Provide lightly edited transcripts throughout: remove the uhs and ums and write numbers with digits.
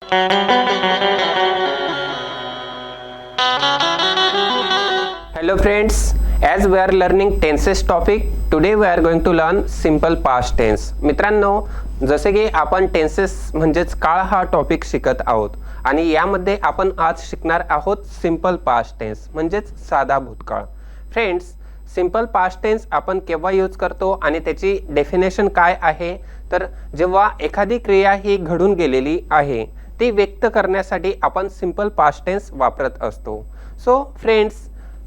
Hello friends, as we are learning tenses topic, today we are going to learn simple past tense. मित्रांनो, जसे की आपण tenses म्हणजेच काळ हा टॉपिक शिकत आहोत आणि यामध्ये आपण आज शिकणार आहोत सिंपल पास्ट टेन्स म्हणजेच साधा भूतकाळ. फ्रेंड्स, सिंपल पास्ट टेन्स आपण केव्हा यूज करतो आणि त्याची डेफिनेशन काय आहे, तर जेव्हा एखादी क्रिया ही घडून गेलेली आहे ती व्यक्त करण्यासाठी आपण सिंपल पास्ट टेन्स वापरत असतो. So friends,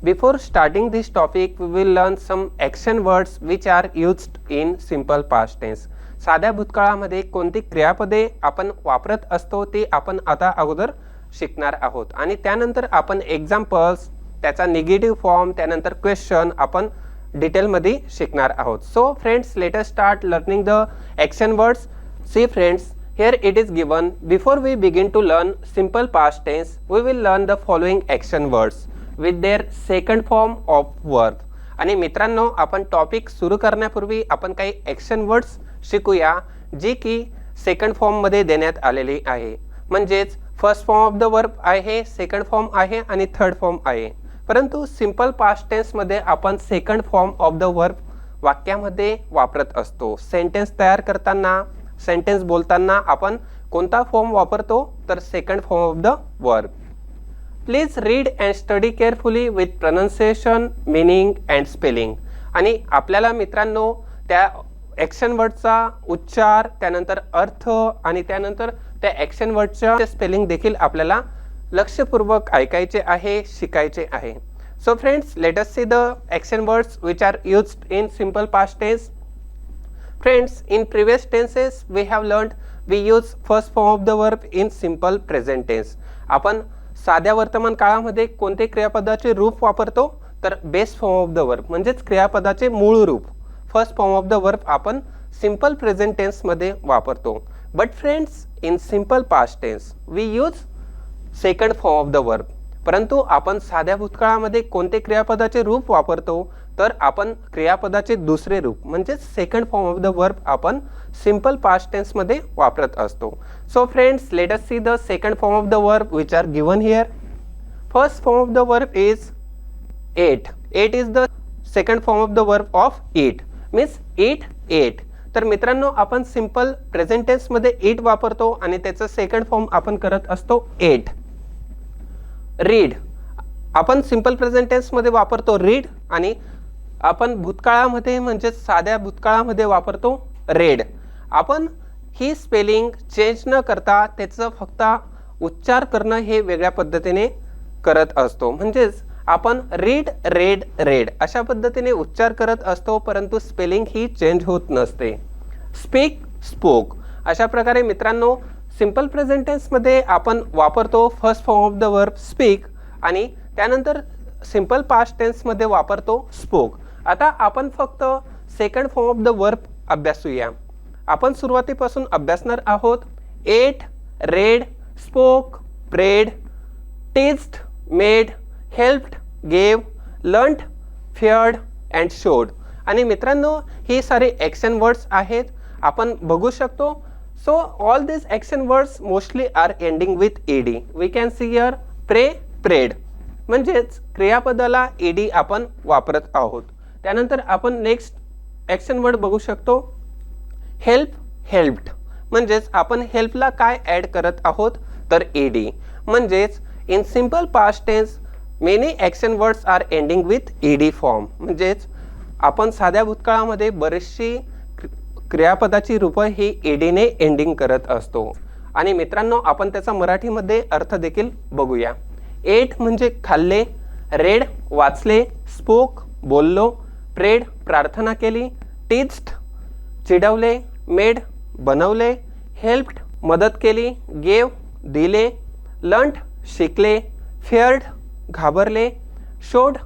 before starting this topic we will learn some action words which are used in simple past tense. साध्या भूतकाळामध्ये कोणती क्रियापदे आपण वापरत असतो ते आपण आता अगोदर शिकणार आहोत आणि त्यानंतर आपण एक्झाम्पल्स, त्याचा निगेटिव्ह फॉर्म, त्यानंतर क्वेश्चन आपण डिटेलमध्ये शिकणार आहोत. So friends, let us start learning the action words. See friends, here it is given. Before we begin to learn simple past tense, we will learn the following action words with their second form of verb. आणि मित्रांनो, आपण topic सुरू करण्यापूर्वी आपण काही action words शिकूया जी की second फॉर्ममध्ये देण्यात आलेली आहे. म्हणजेच first form of the verb आहे, सेकंड फॉर्म आहे आणि थर्ड फॉर्म आहे. परंतु सिंपल पास्ट टेन्समध्ये आपण second form of the verb वाक्यामध्ये वापरत असतो. सेंटेन्स तयार करताना, सेंटेन्स बोलताना आपण कोणता फॉर्म वापरतो, तर second form of the verb. Please read and study carefully with pronunciation, meaning and spelling. आणि आपल्याला मित्रांनो त्या ॲक्शन वर्डचा उच्चार, त्यानंतर अर्थ आणि त्यानंतर त्या ॲक्शन वर्डच्या स्पेलिंग देखील आपल्याला लक्षपूर्वक ऐकायचे आहे, शिकायचे आहे. So friends, let us see the action words which are used in simple past tense. Friends, in previous tenses we have learned we use first form of the verb in simple present tense. आपण साध्या वर्तमान काळामध्ये कोणते क्रियापदाचे रूप वापरतो, तर base form of the verb म्हणजेच क्रियापदाचे मूळ रूप first form of the verb आपण सिंपल प्रेझेंट टेन्समध्ये वापरतो. But friends, in simple past tense we use second form of the verb. परंतु आपण साध्या भूतकाळामध्ये कोणते क्रियापदाचे रूप वापरतो, तर आपण क्रियापदाचे दुसरे रूप म्हणजेच second form of the verb आपण सिंपल पास्ट टेन्समध्ये वापरत असतो. So friends, let us see the second form of the verb which are given here. First form of the verb is ate. Ate is the second form of the verb of eat, means eat ate. तर मित्रांनो, आपण simple present टेन्समध्ये ईट वापरतो आणि त्याचं second form आपण करत असतो eight. Read आपण सिंपल प्रेझेंट टेन्समध्ये वापरतो रीड आणि आपण भूतकाळामध्ये म्हणजेच साध्या भूतकाळामध्ये वापरतो रेड. आपण ही स्पेलिंग चेंज न करता त्याचं फक्त उच्चार करणं हे वेगळ्या पद्धतीने करत असतो. म्हणजेच आपण रीड, रेड, रेड अशा पद्धतीने उच्चार करत असतो, परंतु स्पेलिंग ही चेंज होत नसते. स्पीक, स्पोक अशा प्रकारे मित्रांनो सिंपल प्रेझेंट टेन्समध्ये आपण वापरतो first form of the verb speak आणि त्यानंतर सिंपल पास्ट टेन्समध्ये वापरतो स्पोक. आता आपण फक्त second form of the verb अभ्यासूया. आपण सुरुवातीपासून अभ्यासणार आहोत. Ate, read, spoke, prayed, teached, made, helped, gave, learned, feared and showed. आणि मित्रांनो, ही सारे ॲक्शन वर्ड्स आहेत, आपण बघू शकतो. So all this action words mostly are ending with ED. We can see here pray, prayed म्हणजेच क्रियापदाला ईडी आपण वापरत आहोत. त्यानंतर आपण नेक्स्ट ॲक्शन वर्ड बघू शकतो हेल्प, हेल्प्ड म्हणजेच आपण हेल्पला काय ॲड करत आहोत, तर ईडी. म्हणजेच in simple past tense many action words are ending with ED form. म्हणजेच आपण साध्या भूतकाळामध्ये बरीचशी क्रियापदाची रूपं ही ईडीने एंडिंग करत असतो. आणि मित्रांनो, आपण त्याचा मराठीमध्ये अर्थ देखील बघूया. एट म्हणजे खाल्ले, रेड वाचले, स्पोक बोललो, प्रेड प्रार्थना केली, टीच्ड चिडवले, मेड बनवले, हेल्प्ड मदत केली, गेव दिले, लर्न्ड शिकले, फिअर्ड घाबरले, शोड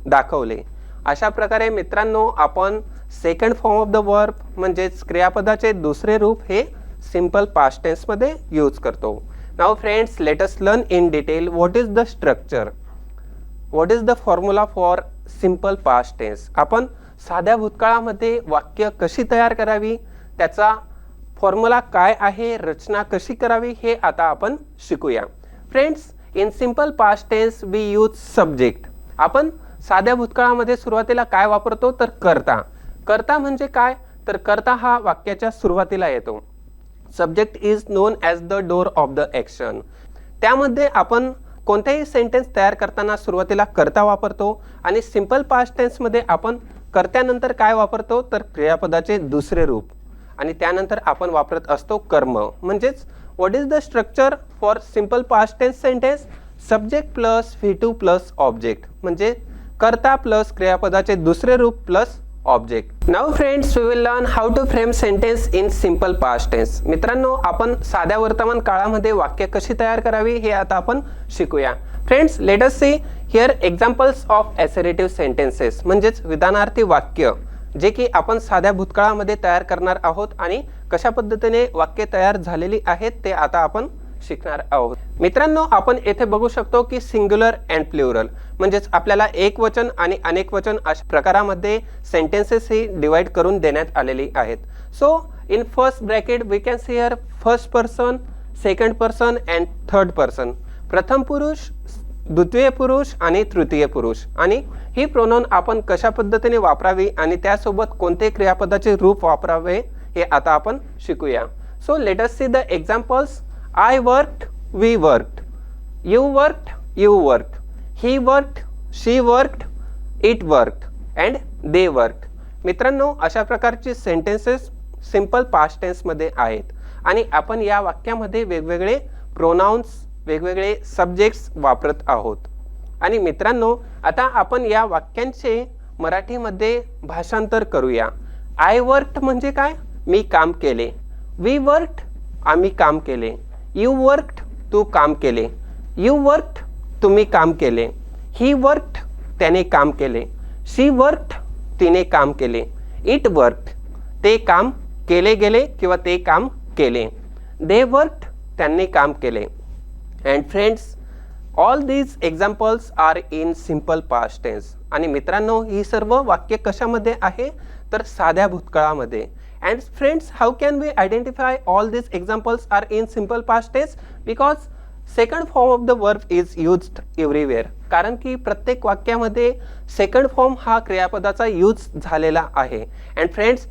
दाखवले. अशा प्रकारे मित्रांनो आपण second form of the verb म्हणजेच क्रियापदाचे दुसरे रूप हे सिंपल पास्ट टेन्समध्ये यूज करतो. Now friends, let us learn in detail what is the structure, what is the formula for simple past tense. आपण साध्या भूतकाळामध्ये वाक्य कशी तयार करावी, त्याचा फॉर्म्युला काय आहे, रचना कशी करावी हे आता आपण शिकूया. Friends, in simple past tense we use subject. आपण साध्या भूतकाळामध्ये सुरुवातीला काय वापरतो तर कर्ता. कर्ता म्हणजे काय तर कर्ता हा वाक्याच्या सुरुवातीला येतो. Subject is non as the door of the action. त्यामध्ये आपण कोणतेही सेंटेन्स तयार करताना सुरुवातीला कर्ता वापरतो आणि सिंपल पास्ट टेन्समध्ये आपण कर्त्यानंतर काय वापरतो तर क्रियापदाचे दुसरे रूप आणि त्यानंतर आपण वापरत असतो कर्म. म्हणजेच what is the structure for simple past tense sentence? Subject plus V2 plus object, म्हणजे कर्ता प्लस क्रियापदाचे दुसरे रूप plus object. Now friends, we will learn how to frame sentence in simple past tense. मित्रांनो, आपण साध्या वर्तमान काळामध्ये वाक्य कशी तयार करावी हे आता आपण शिकूया. Friends, let us see here examples of assertive sentences, म्हणजेच विधानार्थी वाक्य जे की आपण साध्या भूतकाळामध्ये तयार करणार आहोत आणि कशा पद्धतीने वाक्य तयार झालेली आहेत ते आता आपण शिकणार आहोत. मित्रांनो, आपण येथे बघू शकतो की सिंग्युलर अँड प्लुरल, म्हणजेच आपल्याला एक वचन आणि अनेक वचन अशा प्रकारामध्ये सेंटेन्सेस ही डिवाइड करून देण्यात आलेली आहेत. So in first bracket we can see here first person, second person and third person. प्रथम पुरुष, द्वितीय पुरुष आणि तृतीय पुरुष. आणि ही प्रोनाउन आपण कशा पद्धतीने वापरावी आणि त्यासोबत कोणते क्रियापदाचे रूप वापरावे हे आता आपण शिकूया. So let us see the examples. I worked, we worked, you worked, you worked, he worked, she worked, it worked and they worked. मित्रांनो, अशा प्रकारची सेंटेन्सेस सिंपल पास्ट टेन्समध्ये आहेत आणि आपण या वाक्यामध्ये वेगवेगळे प्रोनाउन्स, वेगवेगळे सब्जेक्ट्स वापरत आहोत. आणि मित्रांनो, आता आपण या वाक्यांचे मराठीमध्ये भाषांतर करूया. I worked म्हणजे काय? मी काम केले. We worked, आम्ही काम केले. You worked, तू काम केले. You worked, तुम्ही काम केले. He worked, त्याने काम केले. She worked, तिने काम केले. It worked, ते काम केले गेले किंवा ते काम केले. They worked, त्यांनी काम केले. And friends, all these examples are in simple past tense. आणि मित्रांनो, ही सर्व वाक्य कशामध्ये आहे तर साध्या भूतकाळामध्ये. And friends, how can we identify all these examples are in simple past tense? Because second form of the verb is used everywhere. कारण की प्रत्येक वाक्यामध्ये सेकंड फॉर्म हा क्रियापदाचा यूज झालेला आहे. And friends,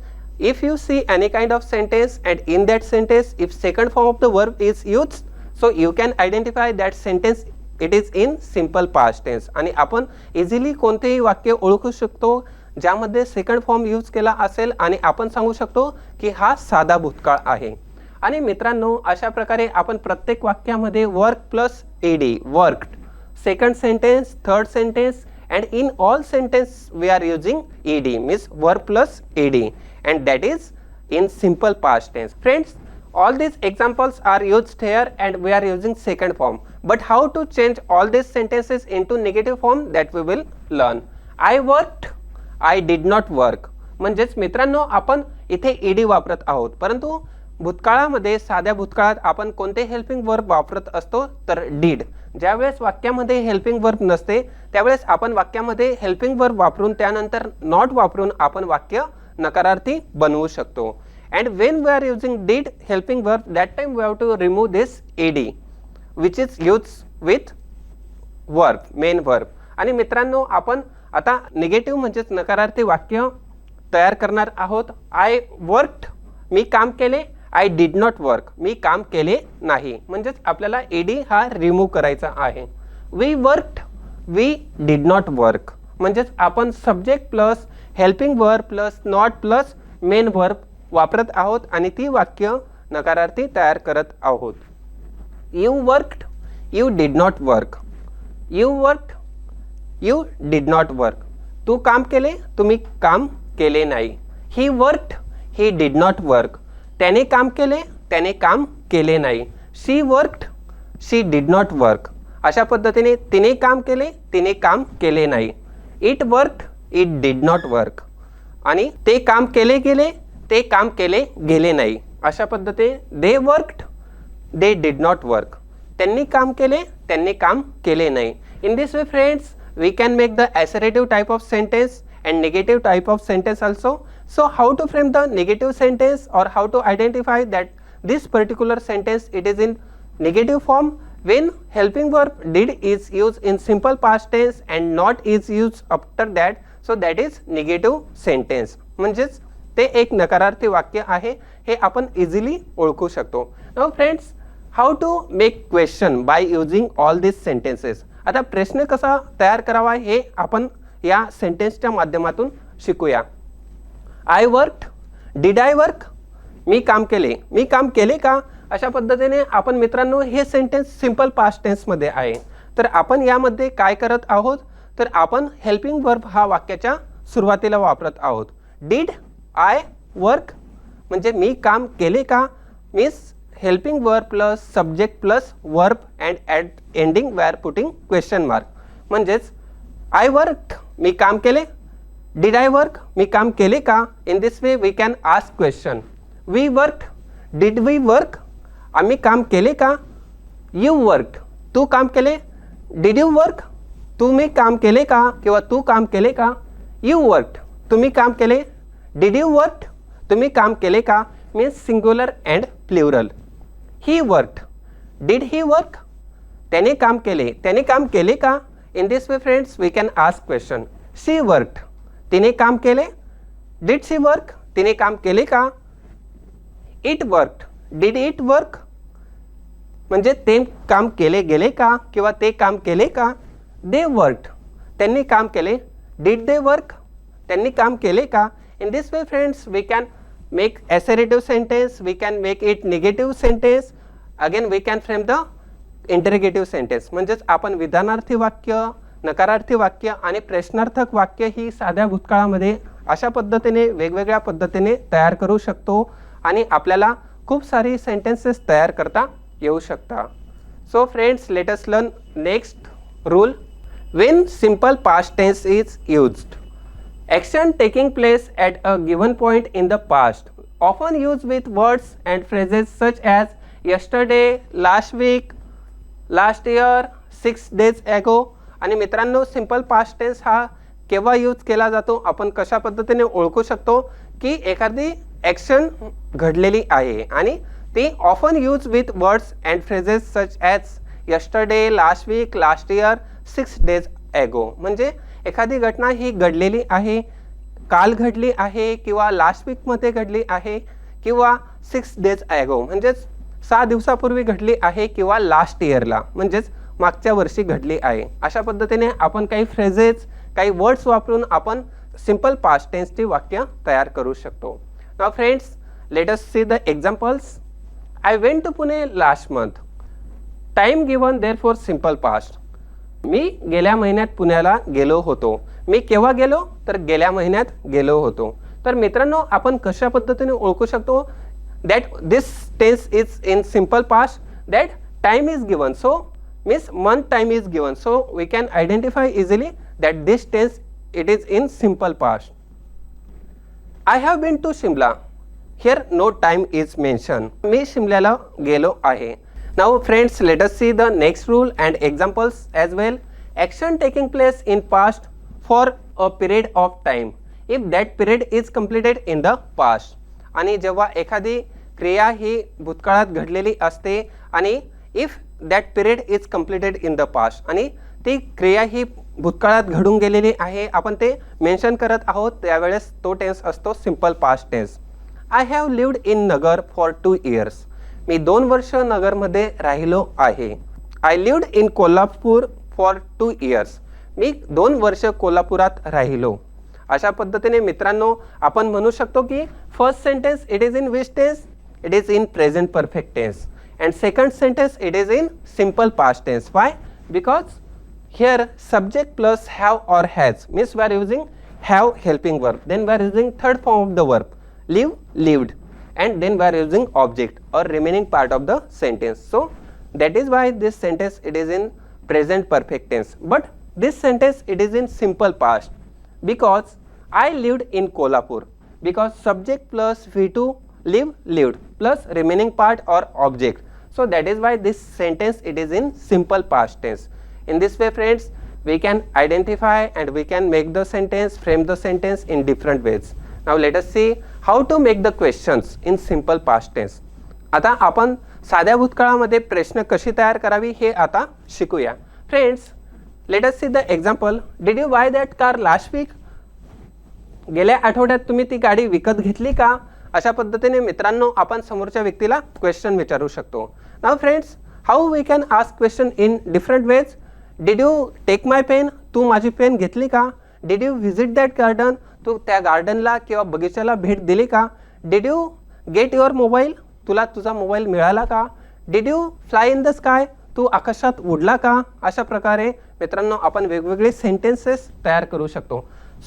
if you see any kind of sentence and in that sentence if second form of the verb is used, so you can identify that sentence it is in simple past tense. आणि आपण easily कोणतेही वाक्य ओळखू शकतो ज्यामध्ये second form use केला असेल आणि आपण सांगू शकतो की हा साधा भूतकाळ आहे. आणि मित्रांनो, अशा प्रकारे आपण प्रत्येक वाक्यामध्ये work plus ed, worked, second sentence, third sentence and in all sentence we are using ed, means work plus ed and that is in simple past tense. Friends, all these examples are used here and we are using second form. But how to change all these sentences into negative form, that we will learn. I worked, I did not work. म्हणजेच मित्रांनो, आपण इथे ed वापरत आहोत, परंतु भूतकाळामध्ये साध्या भूतकाळात आपण कोणते हेल्पिंग वर्ब वापरत असतो तर did. ज्यावेळेस वाक्यामध्ये हेल्पिंग वर्ब नसते त्यावेळेस आपण वाक्यामध्ये हेल्पिंग वर्ब वापरून त्यानंतर नॉट वापरून आपण वाक्य नकारार्थी बनवू शकतो. And when we are using did helping verb, that time we have to remove this ed which is used with verb, main verb. आणि मित्रांनो, आपण आता निगेटिव्ह म्हणजेच नकारार्थी वाक्य तयार करणार आहोत. आय वर्कड, मी काम केले. आय डिड नॉट वर्क, मी काम केले नाही. म्हणजेच आपल्याला ed हा रिमूव्ह करायचा आहे. We worked, we did not work. म्हणजेच आपण subject plus helping verb plus not plus main verb वापरत आहोत आणि ती वाक्य नकारार्थी तयार करत आहोत. You worked, you did not work. You worked, you did not work. तू काम केले, तुम्ही काम केले नाही. He worked, he did not work. त्याने काम केले, त्याने काम केले नाही. She worked, she did not work. अशा पद्धतीने तिने काम केले, तिने काम केले नाही. It worked, it did not work. आणि ते काम केले गेले, ते काम केले गेले नाही. अशा पद्धतीने they worked, they did not work. त्यांनी काम केले, त्यांनी काम केले नाही. In this way friends, we can make the assertive type of sentence and negative type of sentence also. So how to frame the negative sentence, or how to identify that this particular sentence it is in negative form when helping verb did is used in simple past tense and not is used after that. So that is negative sentence. म्हणजेच ते एक नकारार्थी वाक्य आहे, हे आपण easily ओळखू शकतो. Now friends, how to make question by using all this sentences. आता प्रश्न कसा तयार करावा हे आपण या सेंटेन्सच्या माध्यमातून शिकूया. I worked, did I work, मी काम केले, मी काम केले का, अशा पद्धतीने आपण मित्रांनो हे सेंटेन्स सिंपल पास्ट टेन्समध्ये आहे. तर आपण यामध्ये काय करत आहोत, तर आपण हेल्पिंग वर्ब हा वाक्याच्या सुरुवातीला वापरत आहोत. डिड आय वर्क म्हणजे मी काम केले का, means helping verb plus subject plus verb and at ending we are putting question mark. म्हणजेच आय वर्क मी काम केले, डिड आय वर्क मी काम केले का. In this way we can ask question. We worked, did we work आम्ही काम केले का. यू वर्कड तू काम केले, डिड यू वर्क तुम्ही काम केले का किंवा तू काम केले का. यू वर्कड तुम्ही काम केले, डिड यू वर्क तुम्ही काम केले का, means singular and plural. He worked, did he work त्याने काम केले, त्याने काम केले का. In this way friends we can ask question. She worked तिने काम केले, डिड शी वर्क तिने काम केले का. It worked, did it work म्हणजे ते काम केले गेले का किंवा ते काम केले का. दे वर्कड त्यांनी काम केले, डिड दे वर्क त्यांनी काम केले का. In this way friends we can make assertive sentence, we can make it negative sentence, again we can frame the interrogative sentence. म्हणजेच आपण विधानार्थी वाक्य, नकारार्थी वाक्य आणि प्रश्नार्थक वाक्य ही साध्या भूतकाळामध्ये अशा पद्धतीने वेगवेगळ्या पद्धतीने तयार करू शकतो आणि आपल्याला खूप सारी सेंटेन्सेस तयार करता येऊ शकता. So friends, let us learn next rule. When simple past tense is used, action taking place at a given point in the past, often used with words and phrases such as yesterday, last week, last year, 6 days ago. आणि मित्रांनो, simple past tense हा केव्हा use केला जातो, आपण कशा पद्धतीने ओळखू शकतो की एखादी ॲक्शन घडलेली आहे आणि ती often use with words and phrases such as yesterday, last week, last year, 6 days ago. म्हणजे एखादी घटना ही घडलेली आहे, काल घडली आहे किंवा लास्ट वीकमध्ये घडली आहे किंवा 6 days ago म्हणजेच 6 दिवसापूर्वी घडली आहे किंवा लास्ट इयरला म्हणजेच मागच्या वर्षी घडली आहे. अशा पद्धतीने आपण काही फ्रेजेस, काही वर्ड्स वापरून आपण सिंपल पास्ट टेन्सची वाक्य तयार करू शकतो. Now friends, let us see the examples. I went to Pune last month. Time given there for simple past. मी गेल्या महिन्यात पुण्याला गेलो होतो. मी केव्हा गेलो, तर गेल्या महिन्यात गेलो होतो. तर मित्रांनो, आपण कशा पद्धतीने ओळखू शकतो that this tense is in simple past, that time is given, so means month time is given, so we can identify easily that this tense it is in simple past. I have been to Shimla. Here no time is mention. मी शिमल्याला गेलो आहे. Now friends, let us see the next rule and examples as well. Action taking place in past for a period of time if that period is completed in the past. आणि जेव्हा एखादी क्रिया ही भूतकाळात घडलेली असते आणि if that period is completed in the past आणि ती क्रिया ही भूतकाळात घडून गेलेली आहे, आपण ते मेन्शन करत आहोत, त्यावेळेस तो टेन्स असतो simple past tense. I have lived in Nagar for 2 years. मी 2 वर्ष नगरमध्ये राहिलो आहे. I lived in Kolhapur for 2 years. मी 2 वर्ष कोल्हापुरात राहिलो. अशा पद्धतीने मित्रांनो आपण म्हणू शकतो की first sentence it is in which tense, it is in present perfect tense, and second sentence it is in simple past tense. Why? Because here subject plus have or has means we are using have helping verb, then we are using third form of the verb live, lived, and then we are using object or remaining part of the sentence. So that is why this sentence it is in present perfect tense, but this sentence it is in simple past because I lived in Kolhapur, because subject plus V2 live, lived plus remaining part or object. So that is why this sentence it is in simple past tense. In this way friends, we can identify and we can make the sentence, frame the sentence in different ways. Now let us see how to make the questions in simple past tense. आता आपण साध्या भूतकाळामध्ये प्रश्न कशी तयार करावी हे आता शिकूया. Friends, let us see the example. Did you buy that car last week? गेल्या आठवड्यात तुम्ही ती गाडी विकत घेतली का? अशा पद्धतीने मित्रांनो आपण समोरच्या व्यक्तीला क्वेश्चन विचारू शकतो. Now friends, how we can ask question in different ways. Did you take my pen? तू माझी पेन घेतली का? Did you visit that garden? तू त्या गार्डनला किंवा बगीच्याला भेट दिली का? Did you get your mobile? तुला तुझा मोबाईल मिळाला का? Did you fly in the sky? तू आकाशात उडला का? अशा प्रकारे मित्रांनो आपण वेगवेगळे सेंटेन्सेस तयार करू शकतो.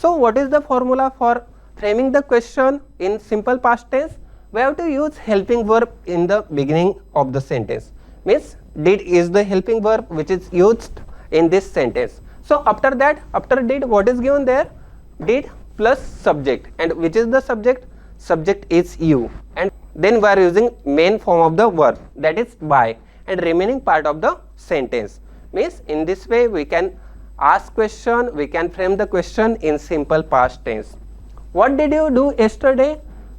So what is the formula for framing the question in simple past tense? We have to use helping verb in the beginning of the sentence. Means did is the helping verb which is used in this sentence. So after that, after did, what is given there? Did plus subject, and which is the subject? Subject is you, and then we are using main form of the verb, that is by, and remaining part of the sentence. Means in this way we can ask question, we can frame the question in simple past tense. What did you do yesterday?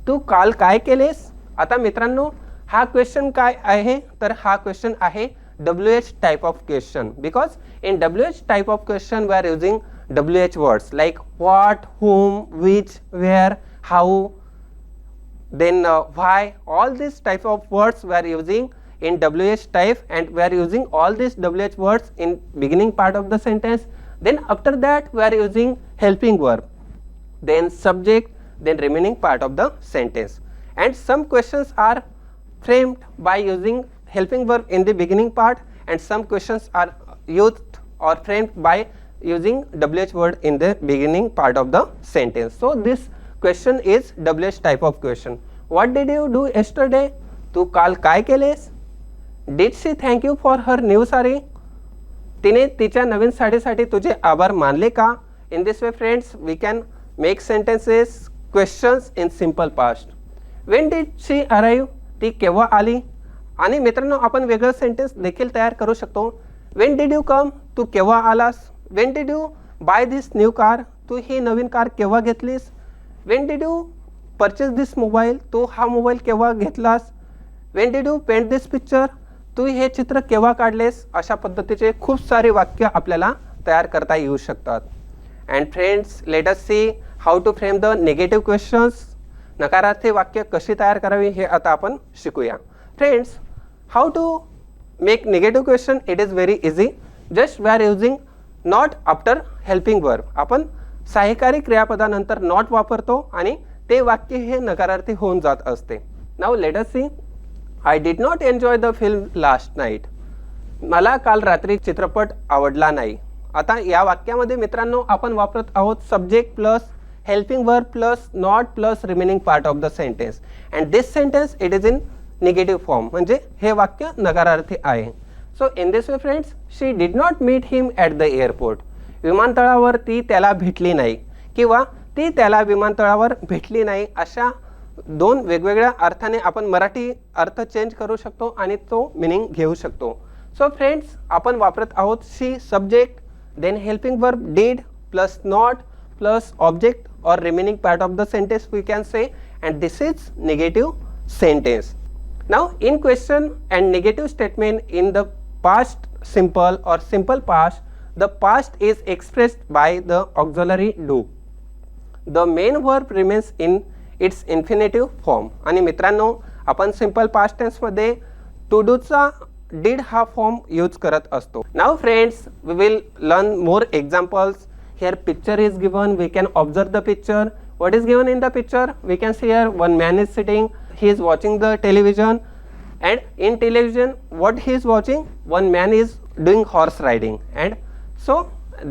तू काल काय केलेस? आता मित्रांनो हा question काय आहे? तर हा क्वेश्चन आहे WH type of question, because in WH type of question we are using WH words like what, whom, which, where, how, then why. All these type of words we are using in WH type, and we are using all these WH words in beginning part of the sentence. Then after that we are using helping verb, then subject, then remaining part of the sentence. And some questions are framed by using helping verb in the beginning part, and some questions are used or framed by using WH word in the beginning part of the sentence. So this question is WH type of question. What did you do yesterday? तू काल काय केलेस? Did she thank you for her new saree? तिने तिच्या नवीन साडीसाठी तुझे आभार मानले का? In this way friends, we can make sentences, questions in simple past. When did she arrive? ती केव्हा आली? आणि मित्रांनो आपण वेगळं सेंटेन्स देखील तयार करू शकतो. When did you come? तू केव्हा आलास? When did you buy this new car? तू ही नवीन कार केव्हा घेतलीस? When did you purchase this mobile? तू हा मोबाईल केव्हा घेतलास? When did you paint this picture? तू हे चित्र केव्हा काढलेस? अशा पद्धतीचे खूप सारे वाक्य आपल्याला तयार करता येऊ शकतात. And friends, let us see how to frame the negative questions. नकारार्थी वाक्य कशी तयार करावी हे आता आपण शिकूया. Friends, how to make negative question? It is very easy. Just we are using not after helping verb. आपण सहाय्यकारी क्रियापदानंतर नॉट वापरतो आणि ते वाक्य हे नकारार्थी होऊन जात असते. Now let us see. I did not enjoy the film last night. मला काल रात्री चित्रपट आवडला नाही. आता या वाक्यामध्ये मित्रांनो आपण वापरत आहोत subject plus helping verb plus not plus remaining part of the sentence, and this sentence it is in negative form, म्हणजे हे वाक्य नकारार्थी आहे. So in this way friends, she did not meet him at the airport. विमानतळावर ती त्याला भेटली नाही किंवा ती त्याला विमानतळावर भेटली नाही, अशा दोन वेगवेगळ्या अर्थाने आपण मराठी अर्थ चेंज करू शकतो आणि तो मीनिंग घेऊ शकतो. सो फ्रेंड्स, आपण वापरत आहोत she subject, then helping verb did plus not plus object or remaining part of the sentence we can say, and this is negative sentence. Now in question and negative statement in the past simple or simple past, the past is expressed by the auxiliary do. The main verb remains in its infinitive form. आणि मित्रांनो आपण simple past tense मध्ये to do चा did हा form use करत असतो. Now friends, we will learn more examples. Here picture is given, we can observe the picture. What is given in the picture? We can see here one man is sitting, he is watching the television, and in television what he is watching? One man is doing horse riding, and so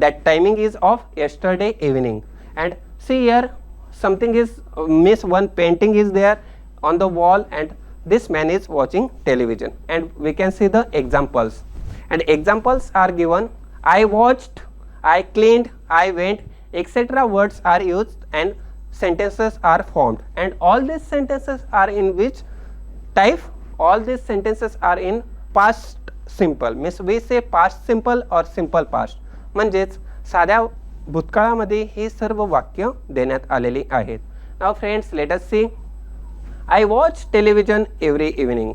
that timing is of yesterday evening. And see here something is miss, one painting is there on the wall, and this man is watching television. And we can see the examples, and examples are given. I watched, I cleaned, I went, etc. words are used and sentences are formed. And all these sentences are in which type? All these sentences are in past simple. Means we say past simple or simple past. म्हणजेच साध्या भूतकाळामध्ये ही सर्व वाक्य देण्यात आलेली आहेत. Now friends, let us see. I watch television every evening.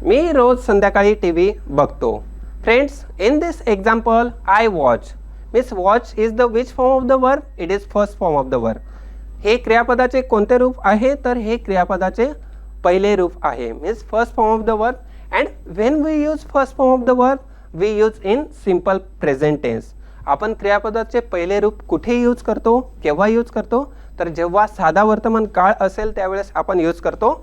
मी रोज संध्याकाळी टीव्ही बघतो. Friends, in this example I watch means watch is the which form of the verb? It is first form of the verb. हे क्रियापदाचे कोणते रूप आहे? तर हे क्रियापदाचे पहिले रूप आहे, means first form of the verb. And when we use first form of the verb, we use in simple present tense. आपण क्रियापदाचे पहिले रूप कुठे यूज करतो, केव्हा यूज करतो? तर जेव्हा साधा वर्तमान काळ असेल त्यावेळेस आपण यूज करतो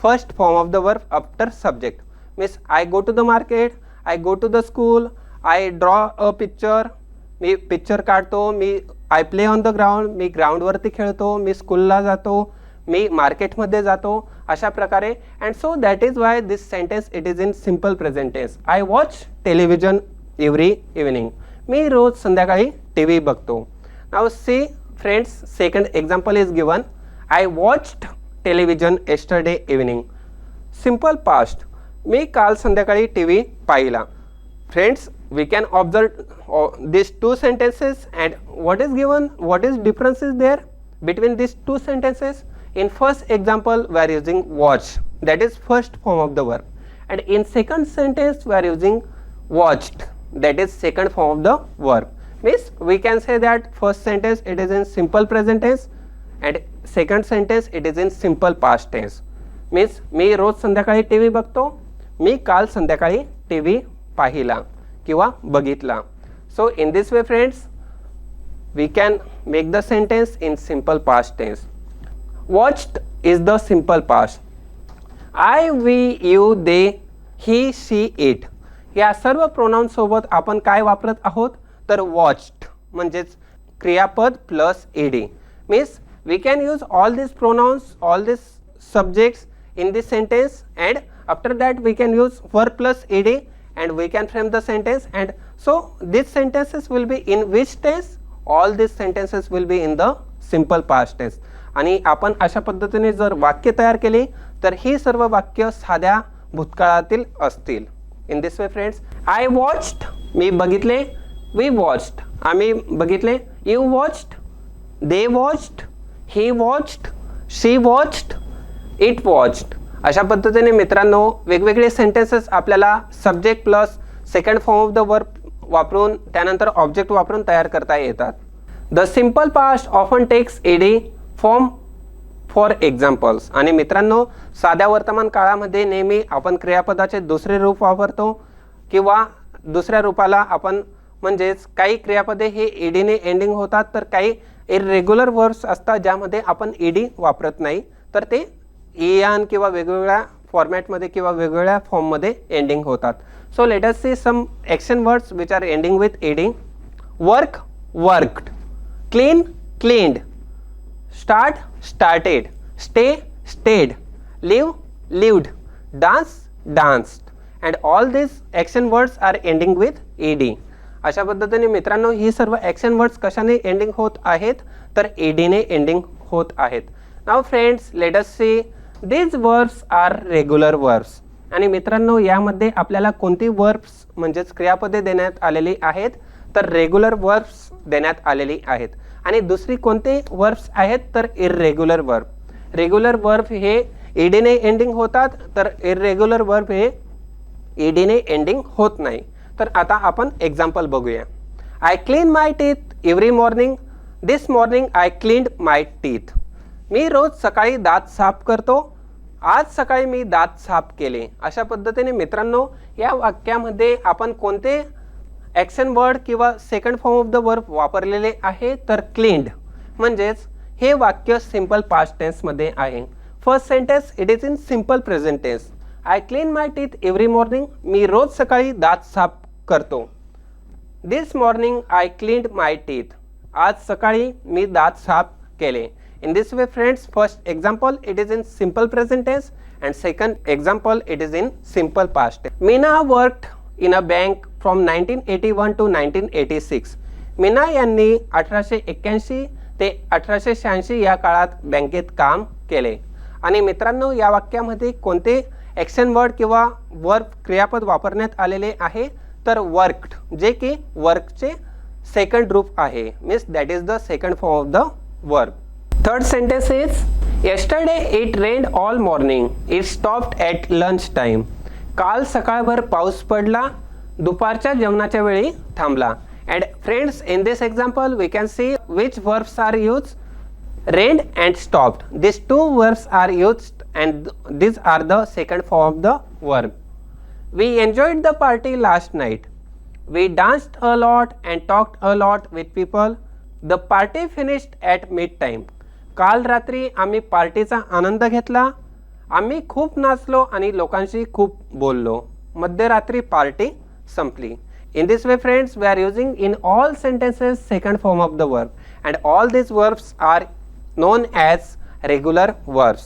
first form of the verb after subject. Means I go to the market, I go to the school, I draw a picture, मी पिक्चर काढतो, मी I play on the ground, मी ग्राउंडवरती खेळतो, मी स्कूलला जातो, मी मार्केटमध्ये जातो, अशा प्रकारे. And so that is why this sentence it is in simple present tense. I watch television every evening. मी रोज संध्याकाळी टीव्ही बघतो. Now see friends, second example is given. I watched television yesterday evening. Simple past, मी काल संध्याकाळी TV पाहिला. Friends, we can observe these two sentences, and what is given, what is difference is there between these two sentences? In first example we are using watch, that is first form of the verb, and in second sentence we are using watched, that is second form of the verb. Means we can say that first sentence it is in simple present tense and second sentence it is in simple past tense. Means मी रोज संध्याकाळी TV बघतो, मी काल संध्याकाळी TV पाहिला किंवा बघितला. So in this way friends, we can make the sentence in simple past tense. Watched is the simple past. I, we, you, they, he, she, it या सर्व प्रोनाउन्स सोबत आपण काय वापरत आहोत? तर वॉच्ड म्हणजेच क्रियापद plus E D. Means we can use all this pronouns, all this subjects in this sentence, and after that we can use verb plus ed and we can frame the sentence. And so these sentences will be in which tense? All these sentences will be in the simple past tense. आणि आपण अशा पद्धतीने जर वाक्य तयार केले तर ही सर्व वाक्य साध्या भूतकाळातील असतील. In this way friends, I watched मी बघितले, वी वॉच्ड आम्ही बघितले, you watched, they watched, he watched, she watched, it watched. अशा पद्धतीने मित्रांनो वेगवेगळे सेंटेन्सेस आपल्याला subject plus second form of the verb वापरून त्यानंतर ऑब्जेक्ट वापरून तयार करता येतात. The simple past often takes ED form for examples. आणि मित्रांनो साध्या वर्तमान काळामध्ये नेहमी आपण क्रियापदाचे दुसरे रूप वापरतो किंवा दुसऱ्या रूपाला आपण म्हणजेच काही क्रियापदे हे ईडीने एंडिंग होतात तर काही इरेग्युलर वर्ब्स असतात ज्यामध्ये आपण ईडी वापरत नाही, तर ते एन किंवा वेगवेगळ्या फॉर्मॅटमध्ये किंवा वेगवेगळ्या फॉर्ममध्ये एंडिंग होतात. So let us see some action words which are ending with adding. Work, worked, clean, cleaned, start, started, stay, stayed, live, lived, dance, danced. And all this action words are ending with E D. अशा पद्धतीने मित्रांनो ही सर्व action words कशाने ending होत आहेत? तर एडीने ending होत आहेत. Now friends, let us see these verbs are regular verbs. आणि मित्रांनो यामध्ये आपल्याला कोणती वर्ब्स म्हणजेच क्रियापदे देण्यात आलेली आहेत? तर रेग्युलर वर्ब्स देण्यात आलेली आहेत. आणि दुसरी कोणते वर्ब्स आहेत? तर इरेग्युलर वर्ब. रेग्युलर वर्ब हे ईडीने एंडिंग होतात तर इरेग्युलर वर्ब हे ईडीने एंडिंग होत नाही. तर आता आपण एक्झाम्पल बघूया. I clean my teeth every morning. This morning I cleaned my teeth. मी रोज सकाळी दात साफ करतो, आज सकाळी मी दात साफ केले. अशा पद्धतीने मित्रांनो या वाक्यामध्ये आपण कोणते ॲक्शन वर्ड किंवा second form of the verb वापरलेले आहे? तर क्लीन्ड. म्हणजेच हे वाक्य सिम्पल पास्ट टेन्समध्ये आहे. First sentence it is in simple present tense. I clean my teeth every morning. मी रोज सकाळी दात साफ करतो. This morning I cleaned my teeth. आज सकाळी मी दात साफ केले. In this way friends, first example it is in simple present tense and second example it is in simple past tense. Meena worked in a bank from 1981 to 1986. Meena यांनी 1881 ते 1886 या काळात बँकेत काम केले. आणि मित्रांनो या वाक्यामध्ये कोणते ॲक्शन वर्ड किंवा वर्ब क्रियापद वापरण्यात आलेले आहे? तर वर्कड जे की वर्कचे सेकंड रूप आहे, means that is the second form of the verb. Third sentence is yesterday it rained all morning it stopped at lunch time. काल सकाळभर पाऊस पडला, दुपारच्या जेवणाच्या वेळी थांबला. And friends, in this example we can see which verbs are used, rained and stopped. These two verbs are used and these are the second form of the verb. We enjoyed the party last night. We danced a lot and talked a lot with people. The party finished at midtime. काल रात्री आम्ही पार्टीचा आनंद घेतला, आम्ही खूप नाचलो आणि लोकांशी खूप बोललो. मध्यरात्री पार्टी संपली. In this way friends, we are using in all sentences second form of the verb and all these verbs are known as regular verbs.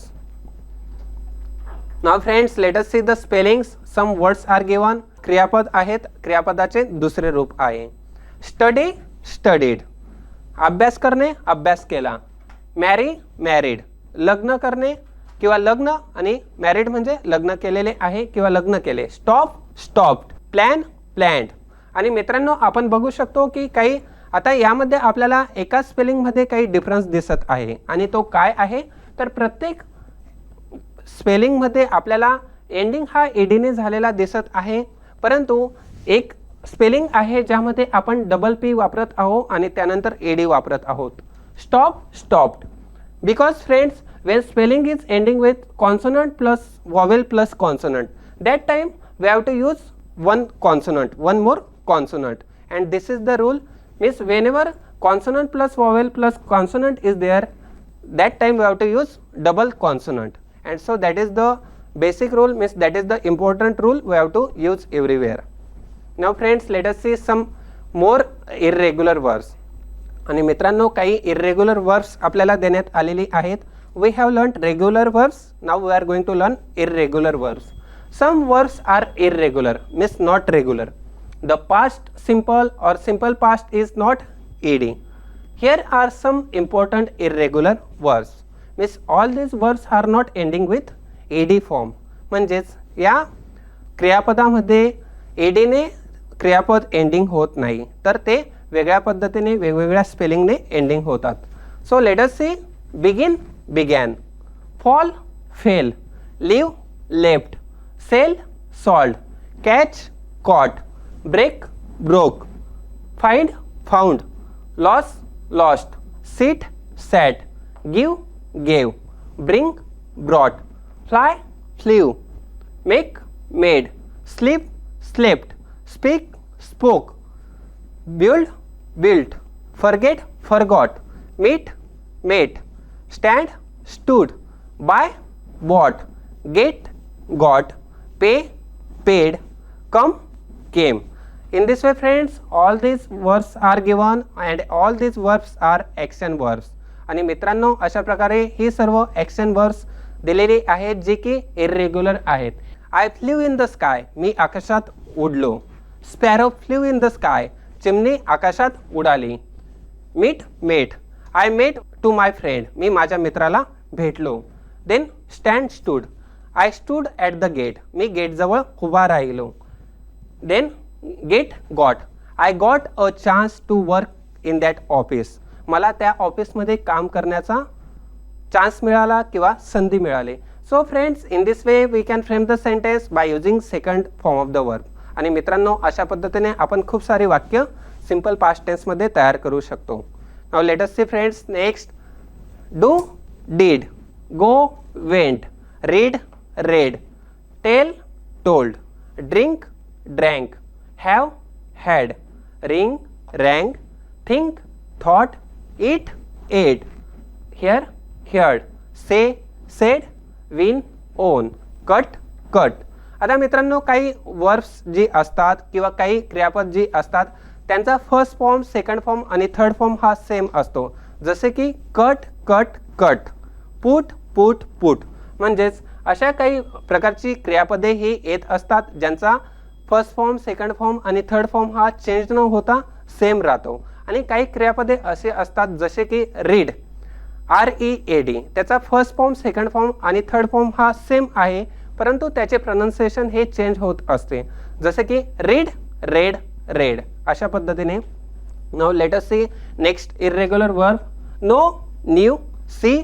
Now friends, let us see the spellings. Some words are given. क्रियापद आहेत, क्रियापदाचे दुसरे रूप आहे. Study, studied. अभ्यास करणे, अभ्यास केला. Marry, married. लग्न करणे किंवा लग्न आणि married म्हणजे लग्न केलेले आहे किंवा लग्न केले. Stop, stopped. Plan, planned. आणि मित्रांनो आपण बघू शकतो की काही आता यामध्ये आपल्याला एका स्पेलिंगमध्ये काही डिफरन्स दिसत आहे आणि तो काय आहे तर प्रत्येक स्पेलिंगमध्ये आपल्याला एंडिंग हा एडीने झालेला दिसत आहे, परंतु एक स्पेलिंग आहे ज्यामध्ये आपण डबल पी वापरत आहोत आणि त्यानंतर एडी वापरत आहोत. Stop, stopped. Because friends, when spelling is ending with consonant plus vowel plus consonant, that time we have to use one consonant, one more consonant, and this is the rule. Means whenever consonant plus vowel plus consonant is there, that time we have to use double consonant, and so that is the basic rule, means that is the important rule we have to use everywhere. Now friends, let us see some more irregular verbs. आणि मित्रांनो काही irregular verbs आपल्याला देण्यात आलेली आहेत. We have learnt regular verbs, now we are going to learn irregular verbs. Some verbs are irregular, means not regular. The past simple or simple past is not ed. Here are some important irregular verbs, means all these verbs are not ending with ed form. म्हणजेच या क्रियापदामध्ये एडीने क्रियापद ending होत नाही, तर ते वेगळ्या पद्धतीने वेगवेगळ्या स्पेलिंगने एंडिंग होतात. So let us see. Begin, began. Fall, fell. Leave, left. Sell, sold. Catch, caught. Break, broke. Find, found. Loss, lost. Sit, sat. Give, gave. Bring, brought. Fly, flew. Make, made. Sleep, slept. Speak, spoke. Build, built. Forget, forgot. Meet, met. Stand, stood. Buy, bought. Get, got. Pay, paid. Come, came. In this way friends, all these verbs are given and all these verbs are action verbs. आणि मित्रांनो अशा प्रकारे ही सर्व action verbs दिलेली आहेत जी की irregular आहेत. I flew in the sky. मी आकाशात उडलो. Sparrow flew in the sky. चिमणी आकाशात उडाली. Meet, met. I met to my friend. मी माझ्या मित्राला भेटलो. Then stand, stood. I stood at the gate. मी गेटजवळ उभा राहिलो. Then get, got. I got a chance to work in that office. मला त्या ऑफिसमध्ये काम करण्याचा चान्स मिळाला किंवा संधी मिळाली. So friends, in this way we can frame the sentence by using second form of the verb. आणि मित्रांनो अशा पद्धतीने आपण खूप सारी वाक्य सिंपल पास्ट टेन्समध्ये तयार करू शकतो. Now let us see friends next. Do, did. Go, went. Read, read. Tell, told. Drink, drank. Have, had. Ring, rang. Think, thought. Eat, ate. Hear, heard. Say, said. Win, own. Cut, cut. आता मित्रांनो काही verbs जी असतात किंवा काही क्रियापद जी असतात त्यांचा first form, second form आणि थर्ड फॉर्म हा सेम असतो. जसे की cut, cut, cut. Put, put, put. म्हणजेच अशा काही प्रकारची क्रियापदे ही येत असतात ज्यांचा फर्स्ट फॉर्म, सेकंड फॉर्म आणि थर्ड फॉर्म हा चेंज न होता सेम राहतो. आणि काही क्रियापदे असे असतात जसे की रीड, READ. त्याचा फर्स्ट फॉर्म, सेकंड फॉर्म आणि थर्ड फॉर्म हा सेम आहे, परंतु त्याचे प्रोनाउन्सिएशन हे चेंज होत असते. जसे की रीड रेड रेड अशा पद्धतीने. Now let us see next irregular verb. Know, knew, see,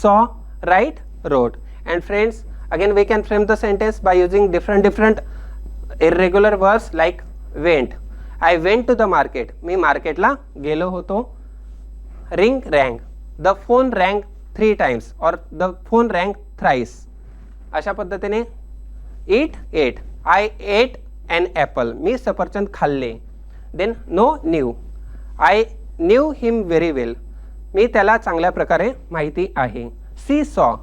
saw, write, wrote. And friends, again we can frame the sentence by using different irregular verbs like went. I went to the market. मी मार्केटला गेलो होतो. Ring rang. The phone rang 3 times or the phone rang thrice. अशा पद्धतीने. Eat ate. I ate an apple. मी सफरचंद खाल्ले. Then no knew. I knew him very well. मी त्याला चांगल्या प्रकारे माहिती आहे. See saw.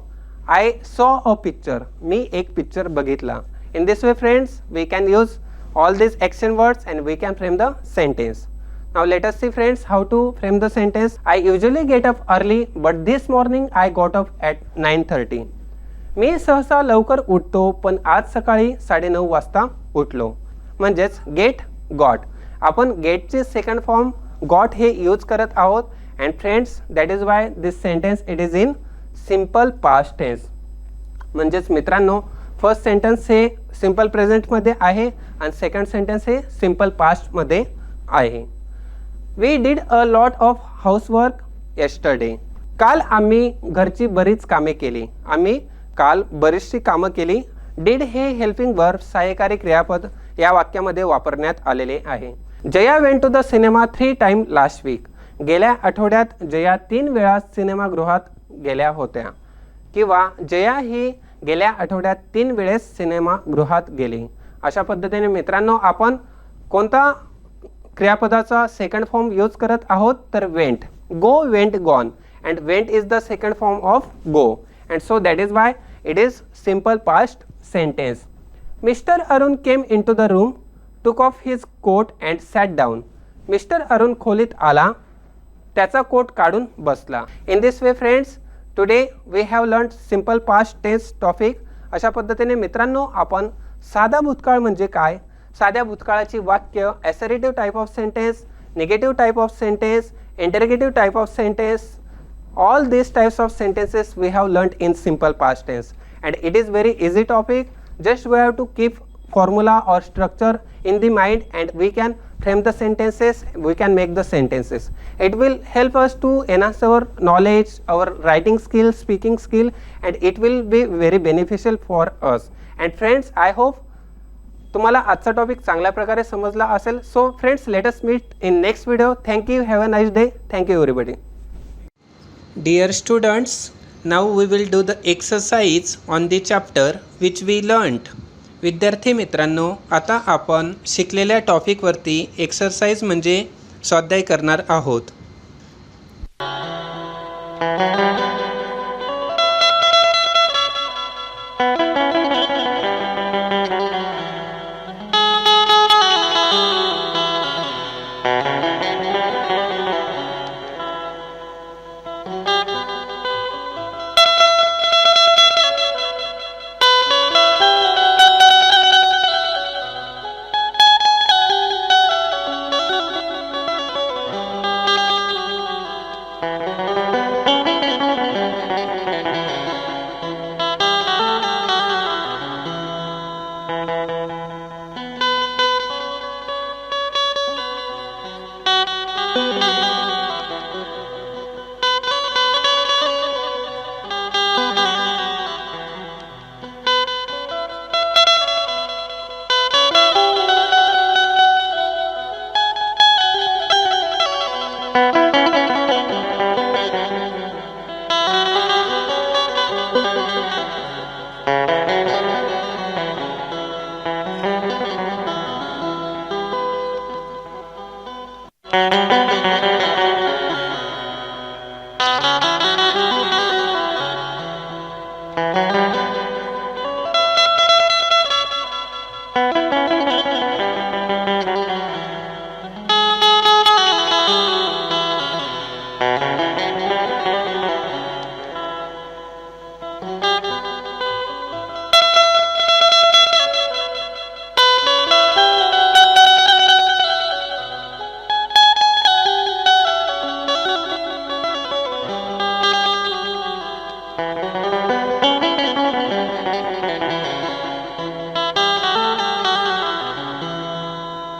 I saw a picture. मी एक पिक्चर बघितला. In this way friends, we can use all these action words and we can frame the sentence. Now let us see friends how to frame the sentence. I usually get up early but this morning I got up at 9:30. मी सहसा लवकर उठतो पण आज सकाळी 9:30 वाजता उठलो. म्हणजेच get got. आपण गेटचे सेकंड फॉर्म गॉट हे यूज करत आहोत. and friends, that is why this sentence it is in simple past tense. म्हणजेच मित्रांनो फर्स्ट सेंटेन्स हे सिंपल प्रेझेंटमध्ये आहे आणि सेकंड सेंटेन्स हे सिंपल पास्टमध्ये आहे. We did a lot of housework yesterday. काल आम्ही घरची बरीच कामे केली. आम्ही काल बरीचशी कामं केली. डीड हे हेल्पिंग वर्ब सहाय्यकारी क्रियापद या वाक्यामध्ये वापरण्यात आलेले आहे. Jaya went to the cinema 3 time last week. गेल्या आठवड्यात जया 3 वेळा सिनेमागृहात गेल्या होत्या. किंवा जया ही गेल्या आठवड्यात 3 वेळेस सिनेमागृहात गेली. अशा पद्धतीने मित्रांनो आपण कोणता क्रियापदाचा सेकंड फॉर्म यूज करत आहोत तर went. Go went gone and went is the second form of go and so that is why it is simple past sentence. Mister Arun came into the room, took off his coat and sat down. Mister Arun खोलीत आला, त्याचा coat काढून बसला. In this way friends, today we have learn simple past tense topic. अशा पद्धतीने मित्रांनो आपण साधा भूतकाळ म्हणजे काय, साध्या भूतकाळाची वाक्य, assertive type of sentence, negative type of sentence, interrogative type of sentence, all these types of sentences we have learnt in simple past tense and it is very easy topic. Just we have to keep formula or structure in the mind and we can frame the sentences, we can make the sentences. It will help us to enhance our knowledge, our writing skill, speaking skill and it will be very beneficial for us. And friends, I hope तुम्हाला आजचा topic चांगल्या प्रकारे समजला असेल. So friends, let us meet in next video. Thank you. Have a nice day. Thank you everybody. Dear students, now we will do the exercise on the chapter which we learnt. विद्यार्थी मित्रांनो, आता आपण शिकलेल्या टॉपिकवरती exercise म्हणजे स्वाध्याय करणार आहोत.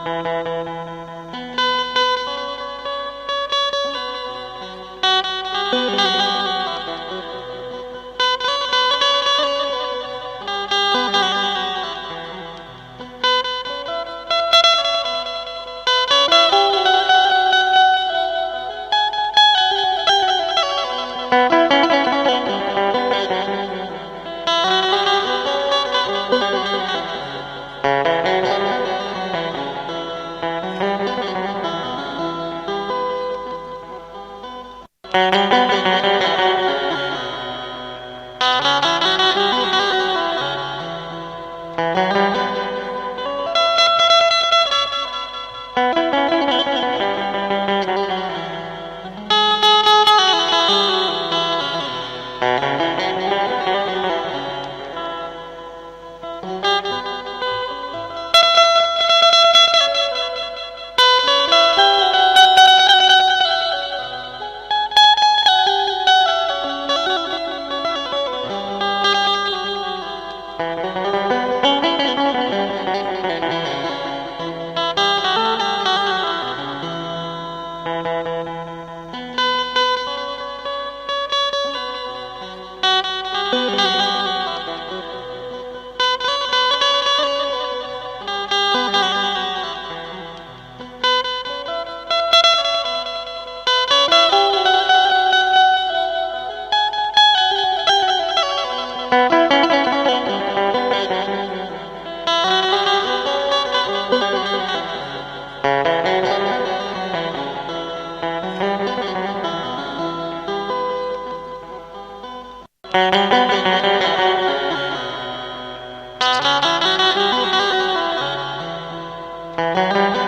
Thank you.